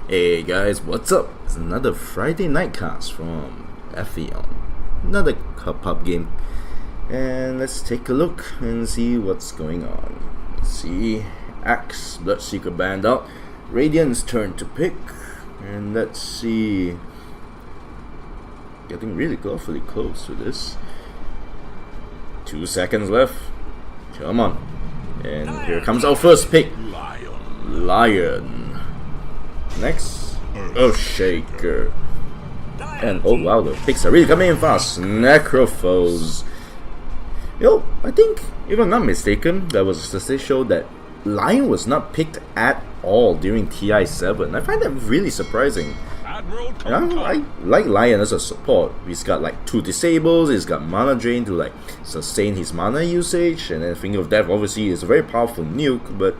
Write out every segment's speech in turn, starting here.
Hey guys, what's up? It's another Friday night cast from Ephyon. Another pub game. And let's take a look and see what's going on. Let's see. Axe, Bloodseeker banned out. Radiant's turn to pick. And let's see. Getting really awfully close to this. 2 seconds left. Come on. And here comes our first pick. Lion. Next. Shaker. And oh wow, the picks are really coming in fast. Necrophos. Yo, I think, if I'm not mistaken, there was a statistic show that Lion was not picked at all during TI7. I find that really surprising. I like Lion as a support. He's got like 2 disables, he's got mana drain to like sustain his mana usage, and then Finger of Death obviously is a very powerful nuke, but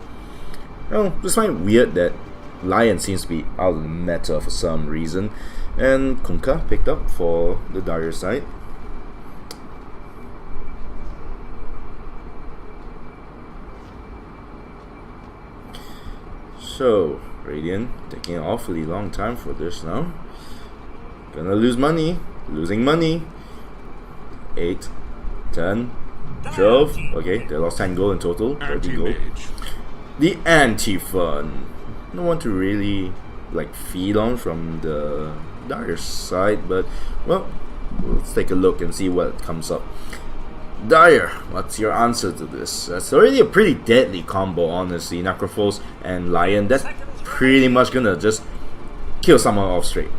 just find it weird that Lion seems to be out of the meta for some reason. And Kunkka picked up for the Dire side. So, Radiant taking an awfully long time for this now. Gonna lose money. Losing money. 8, 10, 12. Okay, they lost 10 gold in total. 30 gold. The anti-fun. No one to really like feed on from the Dire side, but well, let's take a look and see what comes up. Dire, what's your answer to this? That's already a pretty deadly combo, honestly. Necrophos and Lion, that's pretty much gonna just kill someone off straight.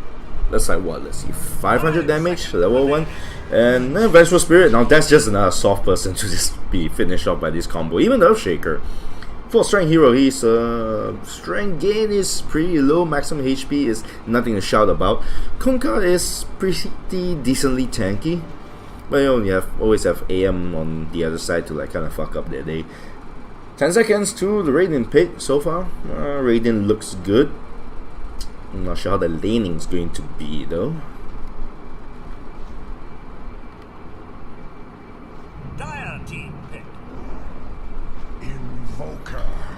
That's like what, let's see, 500 damage, level 1. And Vengeful Spirit, now that's just another soft person to just be finished off by this combo. Even the Earthshaker, for strength hero, his strength gain is pretty low, maximum HP is nothing to shout about. Kunkka is pretty decently tanky, but you always have AM on the other side to like kind of fuck up their day. 10 seconds to the Radiant pick so far. Radiant looks good. I'm not sure how the laning is going to be though.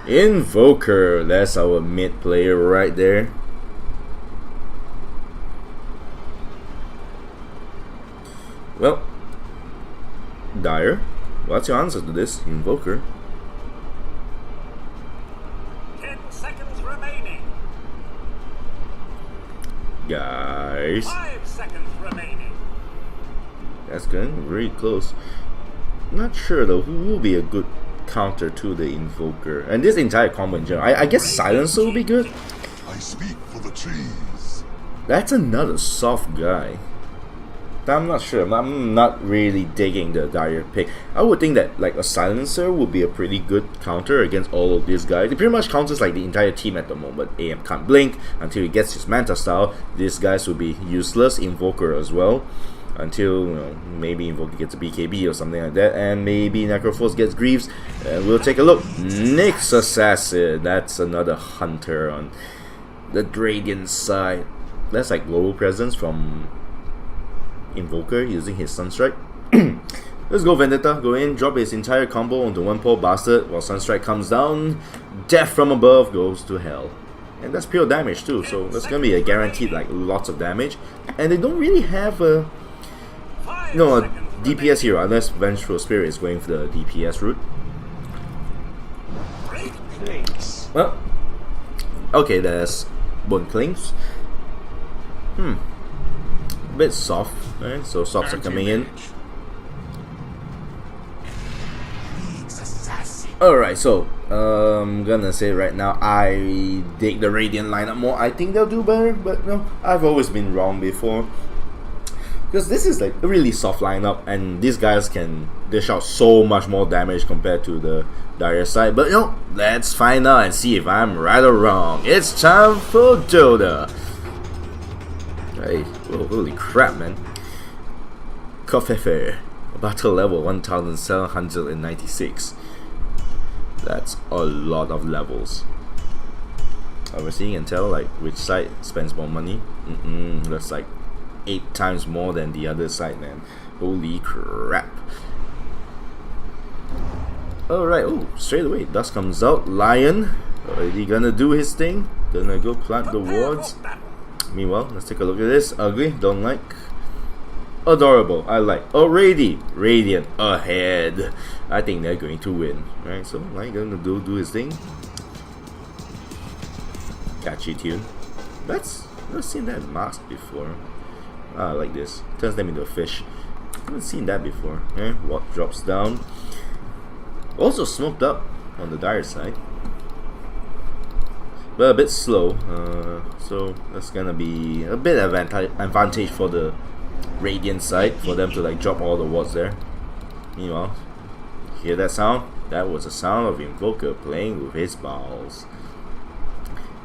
Invoker, that's our mid player right there. Well, Dire, what's your answer to this? Invoker. 10 seconds remaining. Guys, 5 seconds remaining. That's getting very close. Not sure though who will be a good counter to the Invoker and this entire combo in general. I guess Silencer will be good. I speak for the trees. That's another soft guy. I'm not sure. I'm not really digging the Dire pick. I would think that like a Silencer would be a pretty good counter against all of these guys. It pretty much counters like the entire team at the moment. AM can't blink until he gets his Manta style. These guys will be useless. Invoker as well. Until maybe Invoker gets a BKB or something like that, and maybe Necrophos gets Greaves, and we'll take a look. Nyx Assassin, that's another hunter on the Radiant side. That's like global presence from Invoker using his Sunstrike. Let's go Vendetta, go in, drop his entire combo onto one poor bastard while Sunstrike comes down. Death from above goes to hell. And that's pure damage too, so that's gonna be a guaranteed like lots of damage. And they don't really have a DPS hero unless Vengeful Spirit is going for the DPS route. Well, okay, there's Bone Clings. A bit soft, right? So softs are coming in. Alright, so I'm gonna say right now I dig the Radiant lineup more. I think they'll do better, but no, I've always been wrong before. Because this is like a really soft lineup, and these guys can dish out so much more damage compared to the Dire side. But let's find out and see if I'm right or wrong. It's time for Dota. Hey, holy crap, man. Kofefe, battle level 1796. That's a lot of levels. Obviously, you can tell like which side spends more money. That's like 8 times more than the other side, man. Holy crap. Alright, straight away, dust comes out. Lion. already gonna do his thing. Gonna go plant the wards. Meanwhile, let's take a look at this. Ugly, don't like. Adorable, I like. Already, Radiant ahead. I think they're going to win. Right, so Lion gonna do his thing. Catchy tune. I've seen that mask before. I like this. Turns them into a fish. Haven't seen that before. What drops down. Also smoked up on the dire side. But a bit slow. So that's gonna be a bit advantage for the Radiant side, for them to like drop all the wards there. Meanwhile, hear that sound? That was the sound of Invoker playing with his balls.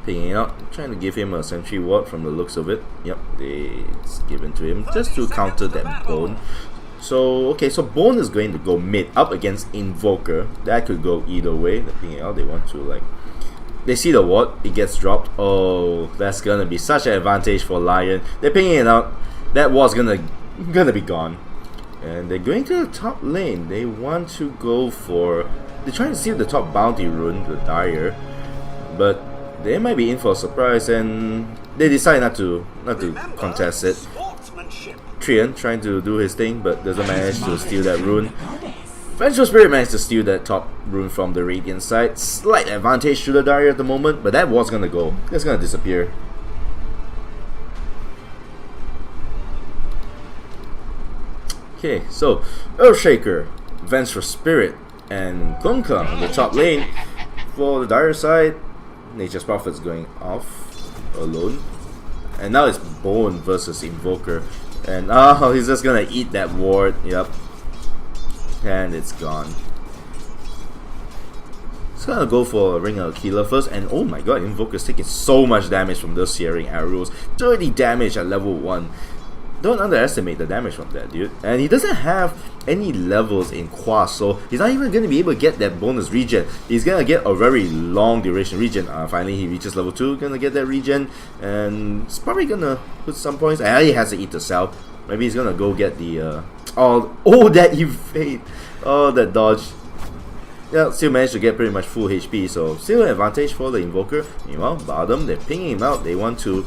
Picking it up, trying to give him a sentry ward from the looks of it. Yep, it's given to him just to counter that bone. So okay, so bone is going to go mid up against Invoker. That could go either way. They're picking it out. They want to like. They see the ward, it gets dropped. Oh, that's gonna be such an advantage for Lion. They're picking it out. That ward's gonna be gone. And they're going to the top lane. They want to go for. They're trying to steal the top bounty rune, the Dire, but they might be in for a surprise, and they decide not to contest it. Trian trying to do his thing, but doesn't manage to steal that rune. Vengeful Spirit managed to steal that top rune from the Radiant side. Slight advantage to the Dire at the moment, but that ward's gonna go. It's gonna disappear. Okay, so Earthshaker, Vengeful Spirit, and Gonka on the top lane. For the Dire side, Nature's Prophet's going off alone. And now it's Bone versus Invoker. And he's just gonna eat that ward. Yep. And it's gone. He's gonna go for a Ring of Killer first. And oh my god, Invoker's taking so much damage from those searing arrows. 30 damage at level 1. Don't underestimate the damage from that, dude. And he doesn't have any levels in Quas, so he's not even going to be able to get that bonus regen. He's going to get a very long duration regen. Finally, he reaches level 2, going to get that regen. And he's probably going to put some points. He has to eat the cell. Maybe he's going to go get the... Oh, that evade! Oh, that dodge. Yeah, still managed to get pretty much full HP, so still an advantage for the Invoker. Meanwhile, bottom, they're pinging him out. They want to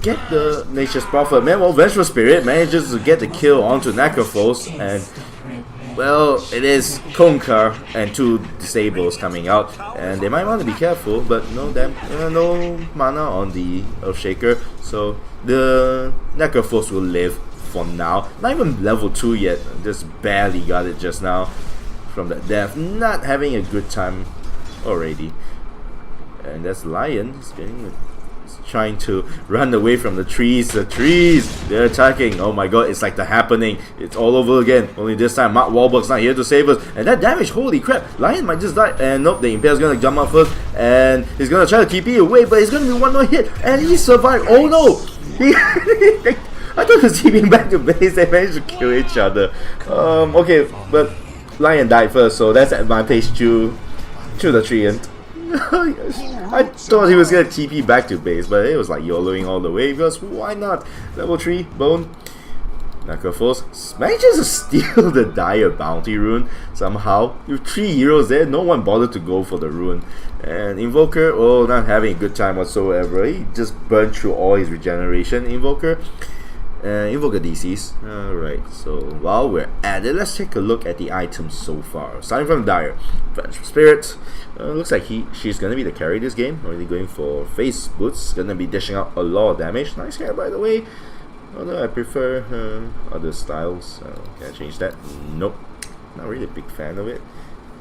get the Nature's Prophet. Meanwhile, Vengeful Spirit manages to get the kill onto Necrophos, and well, it is Konkar and 2 disables coming out, and they might want to be careful, but no mana on the Earthshaker, so the Necrophos will live for now. Not even level 2 yet, just barely got it just now from that death. Not having a good time already. And that's Lion. He's trying to run away from the trees. The trees! They're attacking. Oh my god, it's like the happening. It's all over again. Only this time, Mark Wahlberg's not here to save us. And that damage, holy crap. Lion might just die. And nope, the Impale's gonna jump out first. And he's gonna try to keep it away, but he's gonna be one more hit. And he survived. Oh no! I thought he was keeping back to base. They managed to kill each other. Okay, but Lion died first, so that's advantage to the Treant. I thought he was gonna TP back to base, but it was like YOLOing all the way, because why not? Level 3, Bone. Necrophos manages to steal the Dire bounty rune somehow. With 3 heroes there, no one bothered to go for the rune. And Invoker, oh, not having a good time whatsoever. He just burned through all his regeneration. Invoker DCs. Alright, so while we're at it, let's take a look at the items so far. Starting from Dire, Vengeful Spirit. Looks like she's gonna be the carry this game. Already going for face boots. Gonna be dishing out a lot of damage. Nice hair, by the way. Although I prefer other styles. Can I change that? Nope. Not really a big fan of it.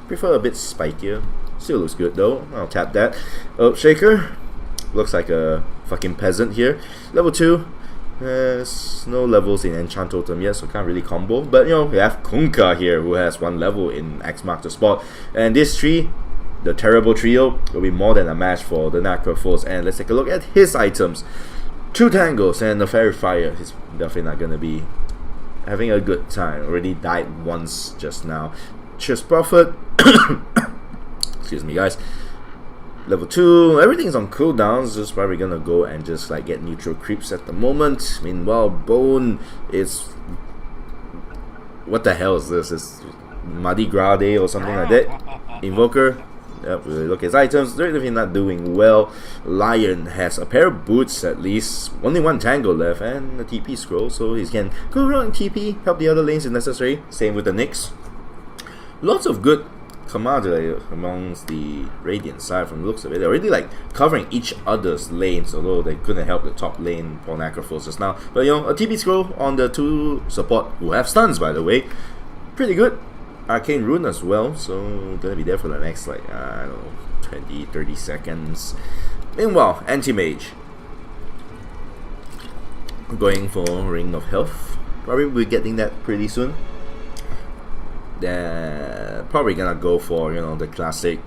Prefer a bit spikier. Still looks good though. I'll tap that. Shaker. Looks like a fucking peasant here. Level 2. There's no levels in Enchant Totem yet, so can't really combo. But you know, we have Kunkka here, who has 1 level in X Mark the Spot. And this tree, the terrible trio, will be more than a match for the Necrophos. And let's take a look at his items. 2 Tangles and a Fairy Fire. He's definitely not gonna be having a good time. Already died once just now. Cheers Prophet. Excuse me guys. Level 2, everything's on cooldowns, just probably gonna go and just like get neutral creeps at the moment. Meanwhile, Bone is... What the hell is this? It's Mardi Gras Day or something like that. Invoker, Yep, we look at his items. They're definitely not doing well. Lion has a pair of boots at least. Only one tango left and a TP scroll, so he can go around and TP, help the other lanes if necessary. Same with the Nyx. Lots of good camaraderie amongst the Radiant side from the looks of it. They're already like covering each other's lanes, although they couldn't help the top lane for Necrophos just now. But you know, a TP scroll on the 2 support who have stuns, by the way. Pretty good. Arcane Rune as well, so gonna be there for the next like, I don't know, 20-30 seconds. Meanwhile, Anti-Mage going for Ring of Health. Probably we're getting that pretty soon. They're probably gonna go for, you know, the classic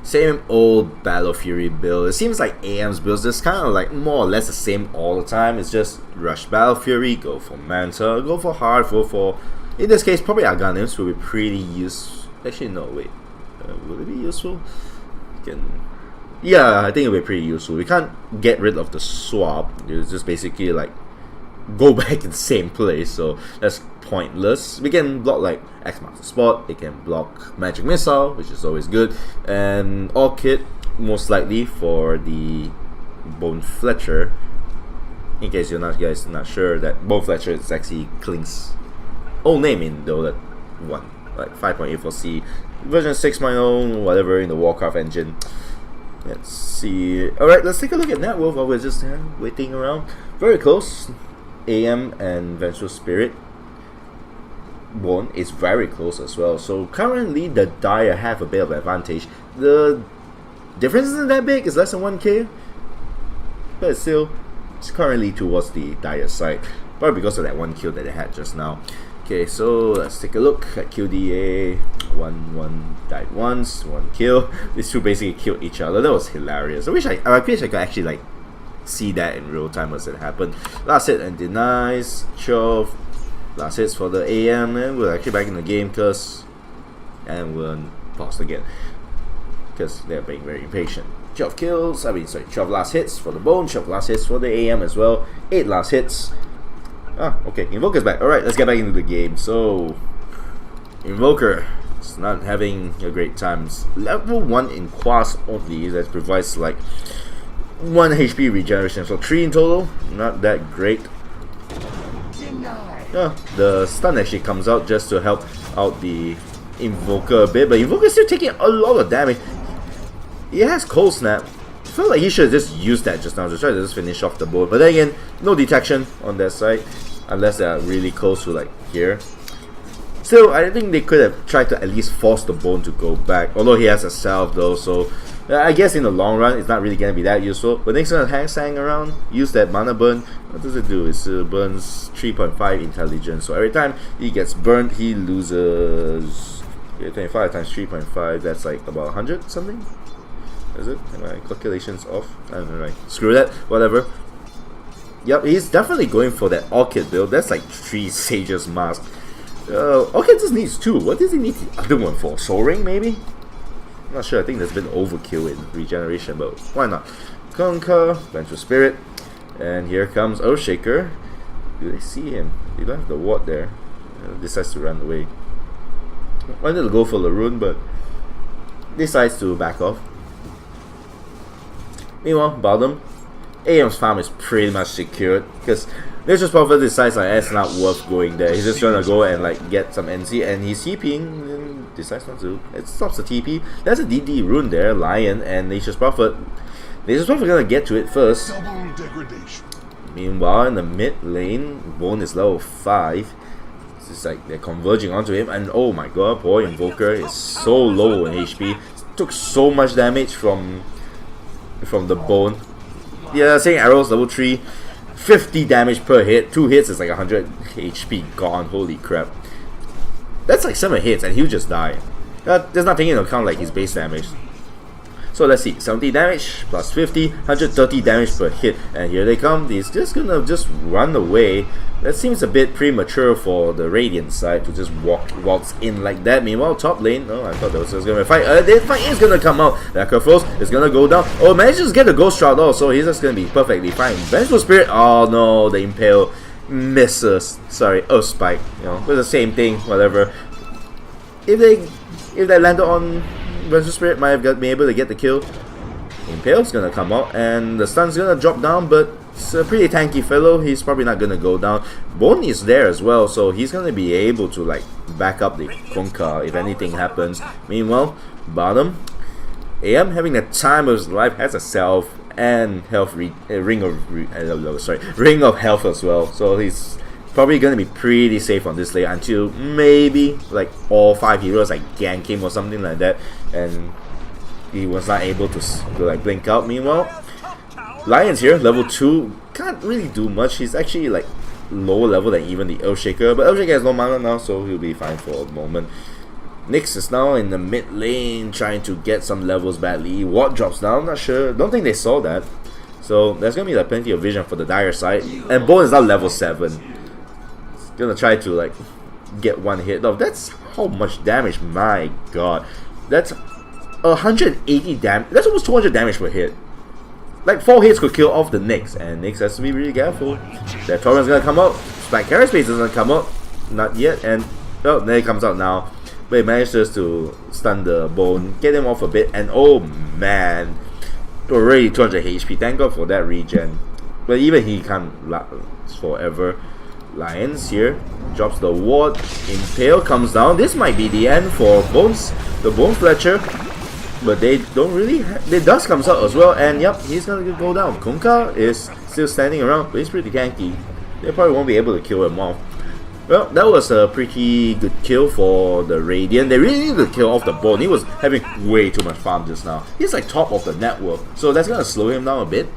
same old Battle Fury build. It seems like AM's builds just kind of like more or less the same all the time. It's just rush Battle Fury, go for Manta, go for Hard, go for, in this case, probably Aghanim's will be pretty useful. Actually, no, wait. Will it be useful? Yeah, I think it'll be pretty useful. We can't get rid of the swap. It's just basically like go back in the same place, so that's pointless. We can block like X marks the spot. It can block Magic Missile, which is always good, and Orchid most likely for the Bone Fletcher. In case you're guys not sure, that Bone Fletcher is actually Klink's old name in Dota 1, like 5.84C version 6.0, whatever, in the Warcraft engine. Let's see. Alright, let's take a look at net worth while we're just waiting around. Very close. AM and Vengeful Spirit Bone is very close as well. So currently the Dire have a bit of advantage. The difference isn't that big, it's less than 1k. But still, it's currently towards the Dire side. Probably because of that 1 kill that they had just now. Okay, so let's take a look at QDA. 1 died once, 1 kill. These two basically killed each other. That was hilarious. I wish I could actually like see that in real time as it happened. Last hit and denies. 12. Last hits for the AM, and we're actually back in the game and we're paused again because they're being very impatient. 12 kills. 12 last hits for the Bone. 12 last hits for the AM as well. 8 last hits. Ah, okay, Invoker's back. Alright, let's get back into the game. So, Invoker is not having a great time. It's level 1 in Quas only, that provides like 1 HP regeneration, so 3 in total. Not that great. Yeah, the stun actually comes out just to help out the Invoker a bit, but Invoker's still taking a lot of damage. He has Cold Snap. I feel like he should have just used that just now to try to just finish off the board. But then again, no detection on that side, unless they are really close to like here. Still, I think they could have tried to at least force the Bone to go back. Although he has a Salve though, so I guess in the long run, it's not really going to be that useful. But next time hang around, use that mana burn. What does it do? It burns 3.5 intelligence. So every time he gets burned, he loses 25 times 3.5. That's like about 100 something. Is it? Am my calculations off? I don't know, right? Screw that. Whatever. Yep, he's definitely going for that Orchid build. That's like 3 Sage's Mask. Orchid just needs 2. What does he need the other one for? Soul Ring, maybe? I'm not sure. I think there's been overkill in regeneration, but why not? Conquer, Vengeful Spirit, and here comes Earthshaker. Do they see him? They don't have the ward there. Decides to run away. Wanted to go for the rune, but decides to back off. Meanwhile, bottom, AM's farm is pretty much secured because Nature's Prophet decides like it's not worth going there. He's just trying to go and like get some NC, and he's TPing and decides not to. It stops the TP. There's a DD rune there, Lion and Nature's Prophet. Nature's Prophet gonna get to it first. Double degradation. Meanwhile, in the mid lane, Bone is level 5. It's just like they're converging onto him, and oh my god, poor Invoker is so low in HP. Took so much damage from the Bone. Yeah, saying arrows level 3. 50 damage per hit. 2 hits is like 100 HP gone. Holy crap. That's like 7 hits and he'll just die. There's not taking into account like his base damage. So let's see. 70 damage plus 50. 130 damage per hit. And here they come. He's just gonna run away. That seems a bit premature for the Radiant side to just waltz in like that. Meanwhile, top lane. Oh, I thought there was gonna be a fight. The fight is gonna come out. Necrophos is gonna go down. Oh, manages to get the Ghost Shroud also. He's just gonna be perfectly fine. Vengeful Spirit. Oh no, the Impale misses. Sorry, Earth Spike. You know, it's the same thing. Whatever. If they landed on Vengeful Spirit might have been able to get the kill. Impale's gonna come out, and the stun's gonna drop down, but it's a pretty tanky fellow. He's probably not gonna go down. Bone is there as well, so he's gonna be able to like back up the Kunkka if anything happens. Meanwhile, bottom, AM having the time of his life, has a self and health ring of health as well. So he's probably gonna be pretty safe on this lane until maybe like all 5 heroes like gank him or something like that, and he was not able to like blink out. Meanwhile, Lion's here, level 2, can't really do much. He's actually like lower level than even the Earthshaker, but Earthshaker has no mana now, so he'll be fine for a moment. Nyx is now in the mid lane trying to get some levels badly. Ward drops down, not sure, don't think they saw that. So there's gonna be like plenty of vision for the dire side. And Bone is now level 7. He's gonna try to like get one hit off. That's how much damage, my god. That's 180 damage, that's almost 200 damage per hit. Like 4 hits could kill off the Nyx, and Nyx has to be really careful. That Torrent's gonna come out. Spike Carry Space is gonna come out. Not yet, and oh, there it comes out now. But he manages to stun the Bone, get him off a bit, and oh man, already 200 HP. Thank God for that regen. But even he can't last forever. Lions here drops the ward. Impale comes down. This might be the end for Bones, the Bone Fletcher. But they don't really the dust comes out as well, and yep, he's gonna go down. Kunkka is still standing around, but he's pretty tanky. They probably won't be able to kill him off. Well, that was a pretty good kill for the Radiant. They really needed to kill off the Bone. He was having way too much farm just now. He's like top of the network, so that's gonna slow him down a bit,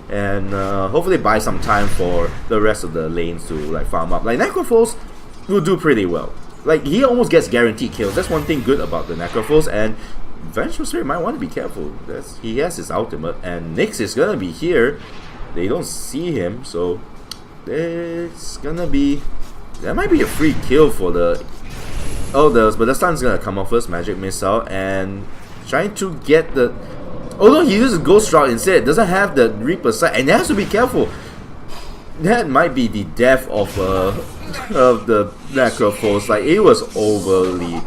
and hopefully buy some time for the rest of the lanes to like farm up. Like Necrophos will do pretty well. Like he almost gets guaranteed kills. That's one thing good about the Necrophos, and Vengeful Spirit might want to be careful. He has his ultimate, and Nyx is gonna be here. They don't see him, so it's gonna be, that might be a free kill for the Elders, but the stun's gonna come off first. Magic Missile, and trying to get the, although he uses Ghost Route instead, doesn't have the Reaper Sight, and he has to be careful. That might be the death of the Necrophos. Like it was overly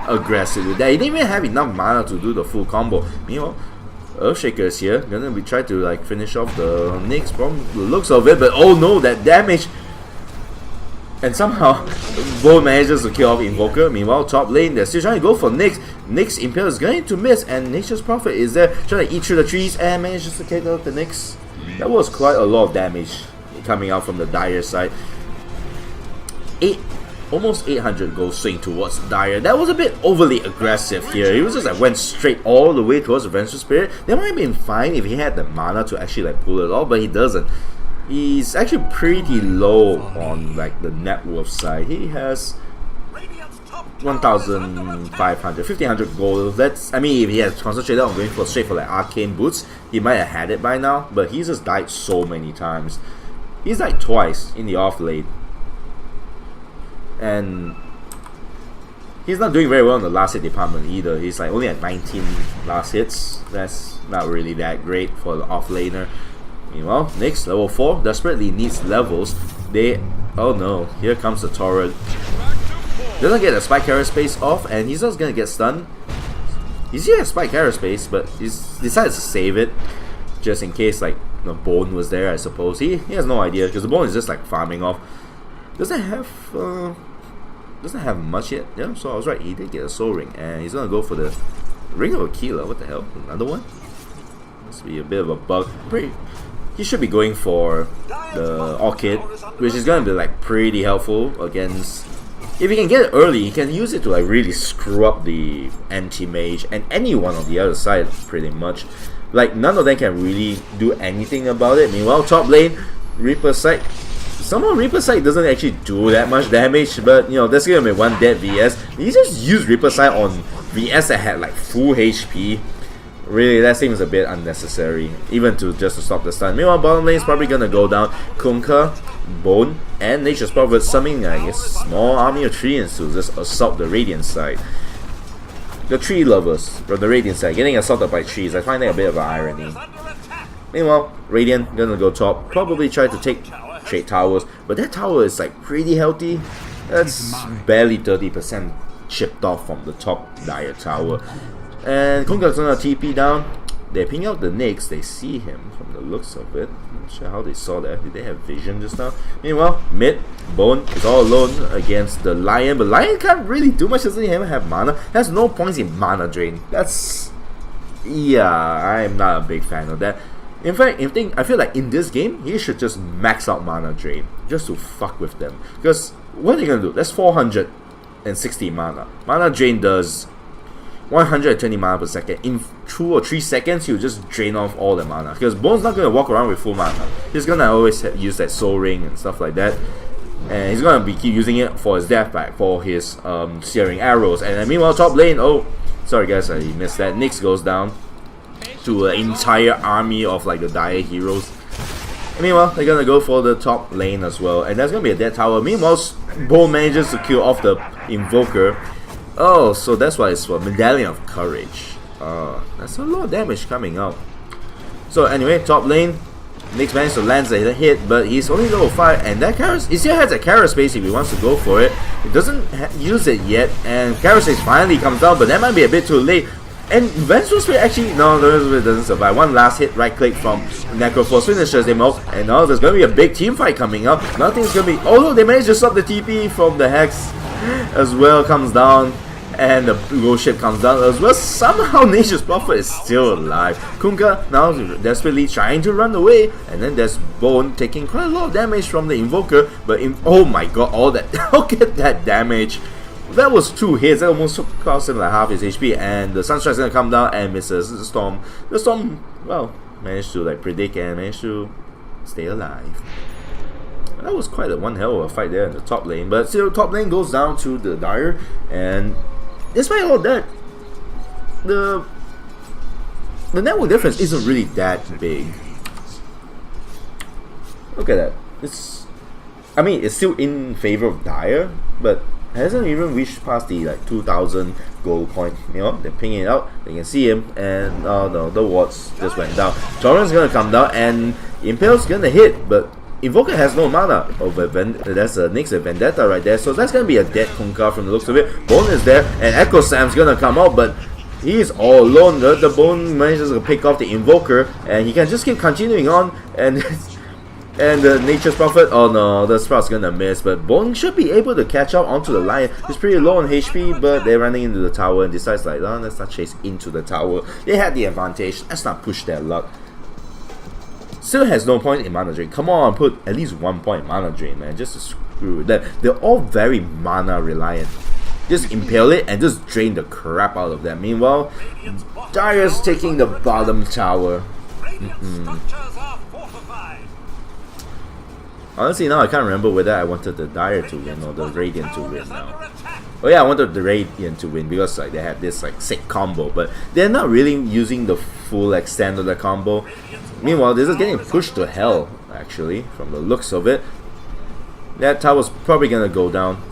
aggressive with that. He didn't even have enough mana to do the full combo. Meanwhile, Earthshaker is here, gonna be trying to like finish off the Nyx from the looks of it, but oh no, that damage! And somehow Bone manages to kill off Invoker. Meanwhile, top lane, they're still trying to go for Nyx. Nyx Impale is going to miss, and Nature's Prophet is there trying to eat through the trees and manages to kill out the Nyx. That was quite a lot of damage coming out from the Dire side. Almost 800 gold swing towards Dire. That was a bit overly aggressive here. He was just like went straight all the way towards the Vengeful Spirit. That might have been fine if he had the mana to actually like pull it off, but he doesn't. He's actually pretty low on like the net worth side. He has 1,500, 1,500 gold. That's, I mean, if he had concentrated on going for straight for like arcane boots, he might have had it by now. But he's just died so many times. He's died twice in the off lane. And he's not doing very well in the last hit department either. He's like only at 19 last hits. That's not really that great for the off laner. Meanwhile, Nyx, level 4, desperately needs levels. Oh no, here comes the torrent. Doesn't get a Spike Aerospace off, and he's just gonna get stunned. He's here at Spike Aerospace, but he's decided to save it just in case like the Bone was there, I suppose. He has no idea because the Bone is just like farming off. Doesn't have much yet. Yeah, so I was right. He did get a Soul Ring, and he's gonna go for the Ring of Aquila. What the hell? Another one? Must be a bit of a bug. He should be going for the Orchid, which is gonna be like pretty helpful against. If he can get it early, he can use it to like really screw up the anti-mage and anyone on the other side pretty much. Like none of them can really do anything about it. Meanwhile, top lane, Reaper Sight. Somehow Reaper Sight doesn't actually do that much damage, but you know, that's gonna be one dead VS. He just used Reaper Sight on VS that had like full HP. Really, that seems a bit unnecessary, even just to stop the stun. Meanwhile, bottom lane is probably gonna go down. Kunkka, Bone, and Nature's Prophet summoning I guess small army of treants to just assault the Radiant side. The tree lovers from the Radiant side getting assaulted by trees. I find that a bit of an irony. Meanwhile, Radiant gonna go top, probably try to take trade towers, but that tower is like pretty healthy. That's barely 30% chipped off from the top Dire tower. And Kunga's gonna TP down. They ping out the Nyx. They see him from the looks of it. Not sure how they saw that. Did they have vision just now? Meanwhile, mid, Bone is all alone against the Lion. But Lion can't really do much. Doesn't even have mana. Has no points in mana drain. That's... yeah, I'm not a big fan of that. In fact, I feel like in this game, he should just max out mana drain. Just to fuck with them. Because what are they gonna do? That's 460 mana. Mana drain does 120 mana per second. In 2 or 3 seconds, he'll just drain off all the mana. Because Bone's not going to walk around with full mana. He's going to always use that soul ring and stuff like that. And he's going to keep using it for his death pack, for his searing arrows. And meanwhile, top lane, oh, sorry guys, I missed that. Nyx goes down to an entire army of like the dire heroes. And meanwhile, they're going to go for the top lane as well. And that's going to be a dead tower. Meanwhile, Bone manages to kill off the Invoker. Oh, so that's why it's for Medallion of Courage. That's a lot of damage coming out. So anyway, top lane, Nyx managed to land a hit, but he's only level 5, and that Kara, he still has a Kara space if he wants to go for it. He doesn't use it yet, and Kara space finally comes down, but that might be a bit too late. And Vengeful Spirit actually, no, Vengeful Spirit doesn't survive. One last hit, right click from Necroforce finishes him off, and now there's going to be a big team fight coming up. Nothing's going to be, although they managed to stop the TP from the Hex as well, comes down. And the ghost ship comes down as well. Somehow Nature's Prophet is still alive. Kunga now desperately trying to run away. And then there's Bone taking quite a lot of damage from the Invoker. But oh my god, all that, look at that damage. That was 2 hits. That almost cost him like half his HP. And the Sunstrike's gonna come down and misses the Storm. The Storm, well, managed to like predict and managed to stay alive. That was quite a one hell of a fight there in the top lane. But still, top lane goes down to the Dire. And despite all that, the network difference isn't really that big. Look at that. I mean, it's still in favor of Dire, but hasn't even reached past the like 2,000 gold point. You know, they're pinging it out. They can see him, and oh no, the wards just went down. Torrent's gonna come down, and Impale's gonna hit, but Invoker has no mana. Over that's a Nyx Vendetta right there, so that's gonna be a dead Kunkka from the looks of it. Bone is there, and Echo Sam's gonna come out, but he's all alone. The Bone manages to pick off the Invoker, and he can just keep continuing on. And the Nature's Prophet, oh no, the Sprout's gonna miss, but Bone should be able to catch up onto the Lion. He's pretty low on HP, but they're running into the tower and decides like, oh, let's not chase into the tower. They had the advantage. Let's not push their luck. Still has no point in mana drain. Come on, put at least 1 point mana drain, man. Just to screw that. They're all very mana reliant. Just impale it and just drain the crap out of them. Meanwhile, Dire's taking the bottom tower. Honestly, now I can't remember whether I wanted the Dire to win or the Radiant to win now. Oh yeah, I wanted the Radiant to win because like they had this like sick combo, but they're not really using the full extent of the combo. Meanwhile, this is getting pushed to hell, actually, from the looks of it. That tower's probably gonna go down.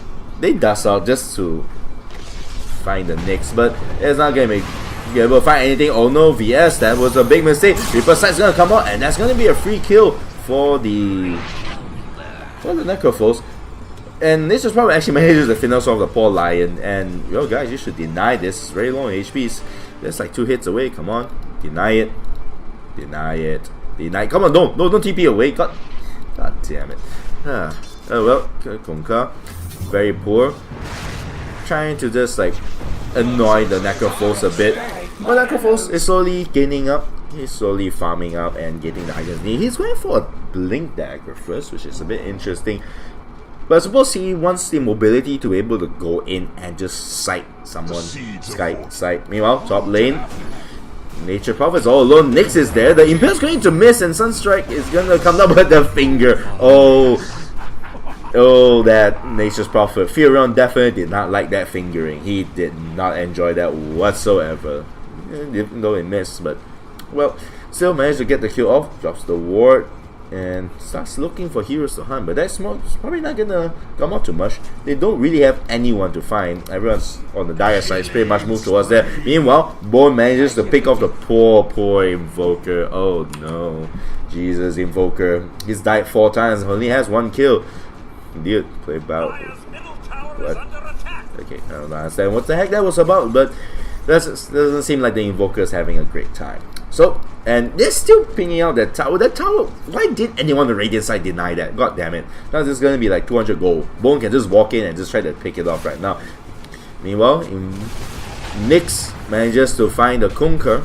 They dust out just to find the Nyx, but it's not gonna be able to find anything. Oh no, VS, that was a big mistake. Reaper Sight's gonna come out, and that's gonna be a free kill for the Necrophos. And this is probably actually manages to finish off the poor Lion. And yo guys, you should deny this. It's very low on HPs. There's like 2 hits away. Come on, deny it. Deny it. Deny it. Come on, don't TP away. God damn it. Oh well, Kunkka, very poor. Trying to just like annoy the Necrophos a bit. But Necrophos is slowly gaining up. He's slowly farming up and getting the highest need. He's going for a Blink Dagger first, which is a bit interesting. But I suppose he wants the mobility to be able to go in and just sight someone. Sight. Meanwhile, top lane, Nature Prophet's all alone. Nyx is there. The Impale's going to miss, and Sunstrike is going to come down with the finger. Oh, that Nature's Prophet. Ephyon definitely did not like that fingering. He did not enjoy that whatsoever. Even though he missed, but well, still managed to get the kill off. Drops the ward and starts looking for heroes to hunt, but that's probably not gonna come out too much. They don't really have anyone to find. Everyone's on the Dire side, it's pretty much moved towards there. Meanwhile, Bone manages to pick off the poor Invoker. Oh no, Jesus, Invoker. He's died 4 times, only has 1 kill. Dude, play about what? Okay, I don't understand what the heck that was about, but Doesn't seem like the Invoker is having a great time. So, and they're still pinging out that tower. That tower, why did anyone on the Radiant side deny that? God damn it. Now this is going to be like 200 gold. Bone can just walk in and just try to pick it off right now. Meanwhile, Nyx manages to find the Kunkka.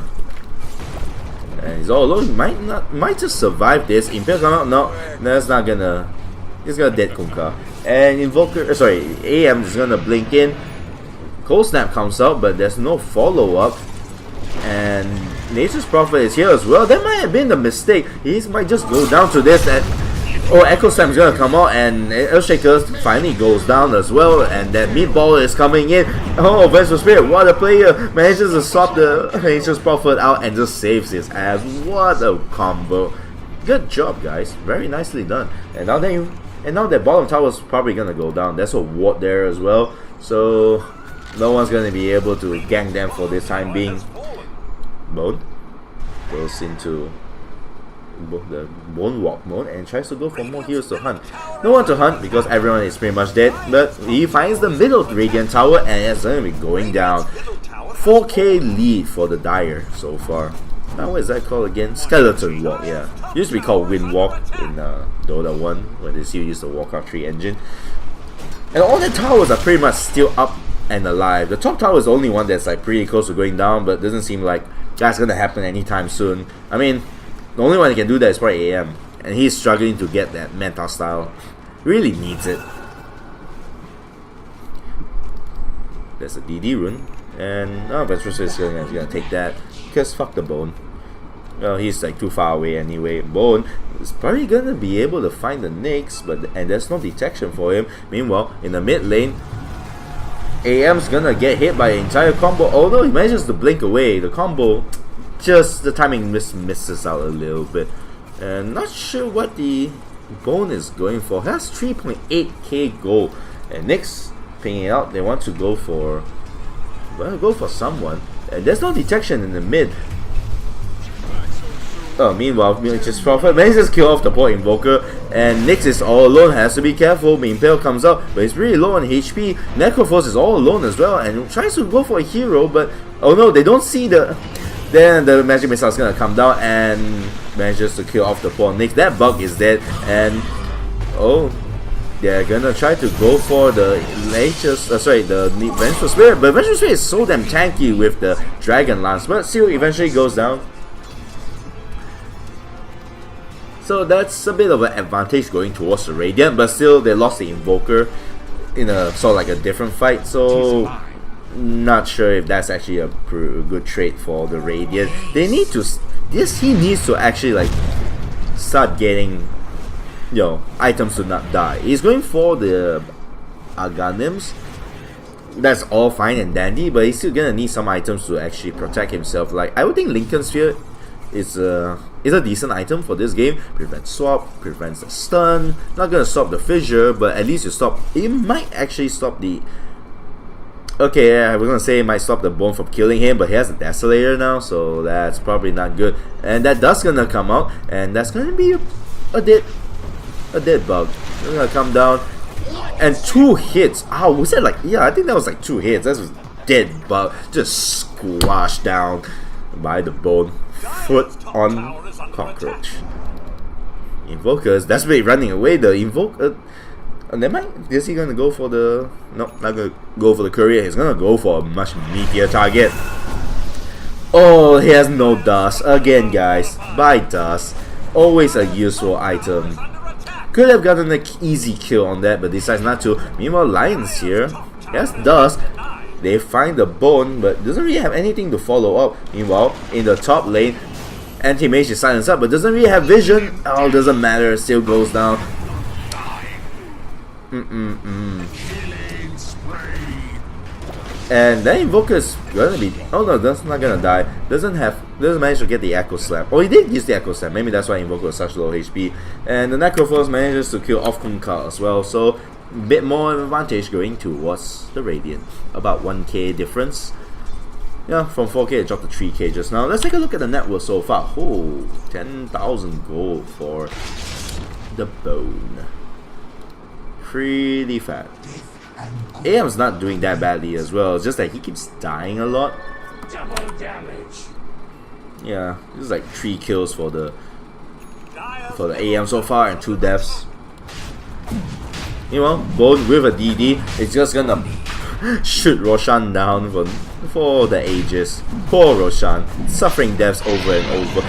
And he's all alone. Might just survive this. Impale come out? No, that's not gonna. He's gonna dead Kunkka. And Invoker, AM is gonna blink in. Cold Snap comes out, but there's no follow-up. And Nature's Prophet is here as well. That might have been the mistake. He might just go down to this. Echo Slam is gonna come out, and Earthshaker finally goes down as well. And that Meatball is coming in. Oh, Vengeful Spirit, what a player! Manages to swap the Nature's Prophet out and just saves his ass. What a combo! Good job, guys. Very nicely done. And now that bottom tower is probably gonna go down. There's a ward there as well, so no one's gonna be able to gank them for this time being. Bone goes into the Bone Walk mode and tries to go for more heroes to hunt. No one to hunt because everyone is pretty much dead, but he finds the middle Radiant Tower and it's going to be going down. 4k lead for the Dire so far. Now what is that called again? Skeleton Walk, yeah. Used to be called Wind Walk in Dota 1 when they still use the Warcraft 3 engine. And all the towers are pretty much still up and alive. The top tower is the only one that's like pretty close to going down, but doesn't seem like that's gonna happen anytime soon. I mean, the only one that can do that is probably AM, and he's struggling to get that Manta style. Really needs it. There's a DD rune, and Ventress is gonna take that because fuck the Bone. Well, he's like too far away anyway. Bone is probably gonna be able to find the Nyx, and there's no detection for him. Meanwhile, in the mid lane, AM's gonna get hit by an entire combo, although he manages to blink away. The combo, just the timing misses out a little bit. And not sure what the Bone is going for. Has 3.8k gold. And Nyx pinging out, they want to go for someone. And there's no detection in the mid. Meanwhile, Nature's Prophet manages to kill off the poor Invoker, and Nyx is all alone, has to be careful. Impale comes out, but he's really low on HP. Necrophos is all alone as well, and tries to go for a hero, but oh no, they don't see the... Then the Magic Missile is gonna come down and manages to kill off the poor Nyx. That bug is dead, and they're gonna try to go for the the Vengeful Spirit, but Vengeful Spirit is so damn tanky with the Dragon Lance, but still eventually goes down. So that's a bit of an advantage going towards the Radiant, but still they lost the Invoker in a sort of like a different fight, so not sure if that's actually a good trade for the Radiant. They need to, he needs to actually like start getting, items to not die. He's going for the Aghanims. That's all fine and dandy, but he's still gonna need some items to actually protect himself. Like I would think Lincoln Sphere is a decent item for this game. Prevents swap, prevents the stun. Not gonna stop the fissure, but at least you stop. It might actually stop the. Okay, yeah, I was gonna say it might stop the Bone from killing him, but he has a Desolator now, so that's probably not good. And that dust gonna come out, and that's gonna be a dead bug. It's gonna come down, and 2 hits. Ow, was that like? Yeah, I think that was like 2 hits. That was dead bug, just squashed down by the Bone. Foot on cockroach. Invokers desperately running away. The Invoker. Is he gonna go for the? No, not gonna go for the courier. He's gonna go for a much meatier target. Oh, he has no dust again, guys. Buy dust. Always a useful item. Could have gotten an easy kill on that, but decides not to. Meanwhile, Lion's here. He has dust. They find the Bone, but doesn't really have anything to follow up. Meanwhile, in the top lane, Anti-Mage is silenced up, but doesn't really have vision. Oh, doesn't matter, still goes down. And that Invoker is gonna be... Oh no, that's not gonna die. Doesn't manage to get the Echo Slam. Oh, he did use the Echo Slam. Maybe that's why Invoker was such low HP. And the Necrophos manages to kill off Kunkka as well, so bit more advantage going towards the Radiant. About 1k difference. Yeah, from 4k it dropped to 3k just now. Let's take a look at the net worth so far. Oh, 10,000 gold for the Bone. Pretty fat. AM's not doing that badly as well. It's just that he keeps dying a lot. Double damage. Yeah, this is like 3 kills for the Dire's AM so far and 2 deaths. You know, Bone with a DD is just gonna shoot Roshan down for the ages. Poor Roshan, suffering deaths over and over.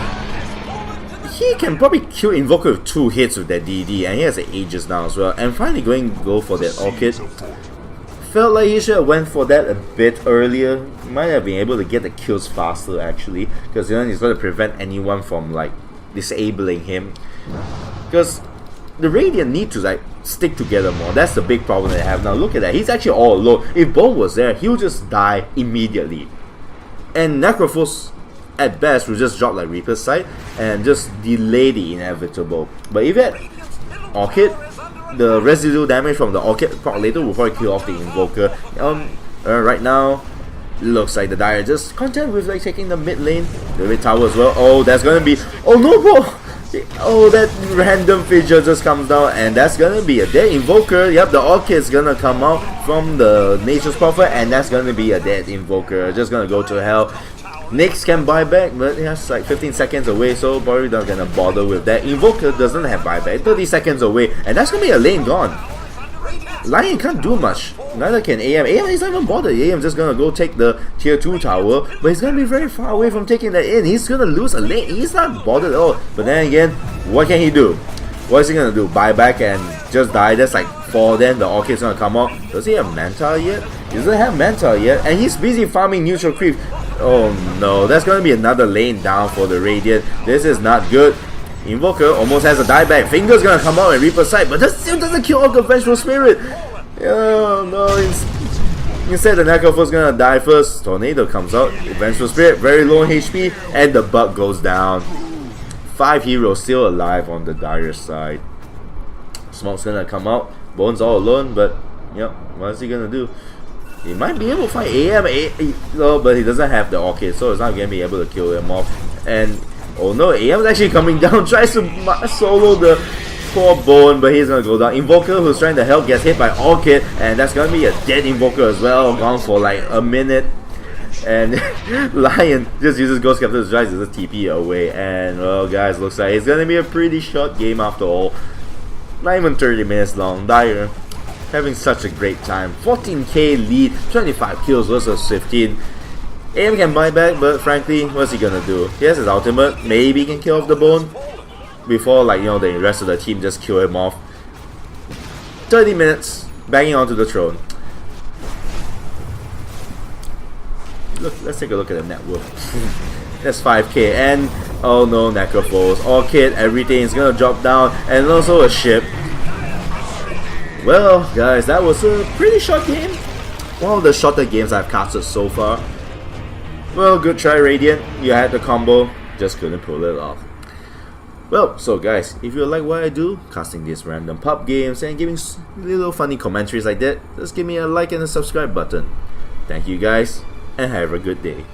He can probably kill Invoker with 2 hits with that DD, and he has the ages now as well. And finally go for that Orchid. Felt like he should have went for that a bit earlier. Might have been able to get the kills faster actually, because then he's going to prevent anyone from like disabling him. Because the Radiant need to like stick together more. That's the big problem they have now. Look at that, he's actually all alone. If Bone was there, he'll just die immediately. And Necrophos at best will just drop like Reaper's Sight and just delay the inevitable. But if that Orchid, the residual damage from the Orchid proc later will probably kill off the Invoker. Right now, looks like the Dire just content with like taking the mid lane, the mid tower as well. Oh, that's gonna be, oh no, bro! Oh, that random feature just comes down, and that's gonna be a dead Invoker. Yep, the Orchid's gonna come out from the Nature's Prophet, and that's gonna be a dead Invoker. Just gonna go to hell. Nyx can buy back, but he has like 15 seconds away, so probably not gonna bother with that. Invoker doesn't have buyback, 30 seconds away, and that's gonna be a lane gone. Lion can't do much, neither can AM. AM is not even bothered. AM just gonna go take the tier 2 tower, but he's gonna be very far away from taking that in. He's gonna lose a lane, he's not bothered at all. But then again, what can he do? What is he gonna do? Buy back and just die? That's like 4, then the Orchid's gonna come out. Does he have Manta yet? He doesn't have Manta yet, and he's busy farming neutral creep. Oh no, that's gonna be another lane down for the Radiant. This is not good. Invoker almost has a dieback. Finger's gonna come out and Reaper Sight, but that still doesn't kill off the Vengeful Spirit. Oh no, instead the Necrophos gonna die first. Tornado comes out. Vengeful Spirit, very low HP, and the bug goes down. 5 heroes still alive on the Dire side. Smoke's gonna come out. Bone's all alone, but yep, what is he gonna do? He might be able to fight AM, but he doesn't have the Orchid, so it's not going to be able to kill him off. And oh no, AM is actually coming down, tries to solo the poor Bone, but he's going to go down. Invoker, who's trying to help, gets hit by Orchid, and that's going to be a dead Invoker as well, gone for like a minute. And Lion just uses Ghost Captain's Rise as a TP away, and well guys, looks like it's going to be a pretty short game after all. Not even 30 minutes long. Dire having such a great time. 14k lead, 25 kills versus 15. AM can buy back, but frankly, what's he gonna do? He has his ultimate, maybe he can kill off the Bone before, like, you know, the rest of the team just kill him off. 30 minutes, banging onto the throne. Look, let's take a look at the net worth. That's 5k, and oh no, Necrophos, Orchid, everything is gonna drop down, and also a ship. Well, guys, that was a pretty short game. One of the shorter games I've casted so far. Well, good try, Radiant. You had the combo, just couldn't pull it off. Well, so guys, if you like what I do, casting these random pub games and giving little funny commentaries like that, just give me a like and a subscribe button. Thank you guys, and have a good day.